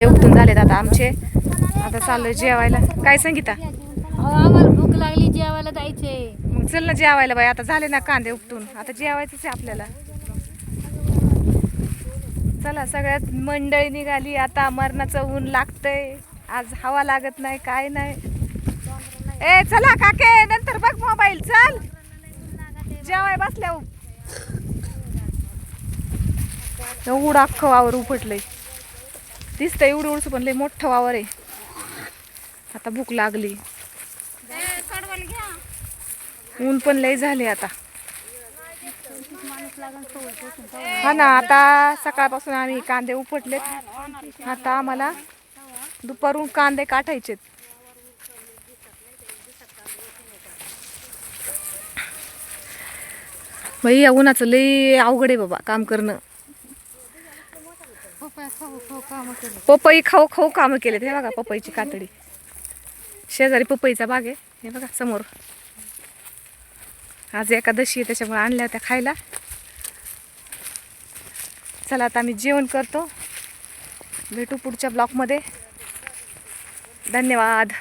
उठून झालेत आता आमचे. आता चाललोय जेवायला. काय संगीता? आम्हाला भूक लागली, जेवायला जायचे. मग चल ना जेवायला बाई. आता झाले ना कांदे उपटून, आता जेवायचंच आहे आपल्याला. चला सगळ्यात मंडळी निघाली आता. मरणाचं ऊन लागतंय आज, हवा लागत नाही काय नाही. ए चला काके, नंतर बघ मोबाईल. चल जेवाय बसल्या. एवढं अख्खं वावर उपटलंय, दिसतंय एवढं उडस, पण लय मोठं वावर आहे. आता भूक लागली, ऊन पण लय झाले आता. हा ना, आता सकाळपासून आम्ही कांदे उपटलेत. आता आम्हाला दुपारून कांदे काढायचेत. बाई या उन्हाचं लय अवघड आहे बाबा काम करणं. पपई खाऊ खाऊ कामं केलेत. हे बघा पपईची कातडी, शेजारी पपईचा बाग आहे. हे बघा समोर. आज एकादशी आहे त्याच्यामुळे आणल्या होत्या खायला. चला आता आम्ही जेवण करतो. भेटू पुढच्या ब्लॉगमध्ये. धन्यवाद.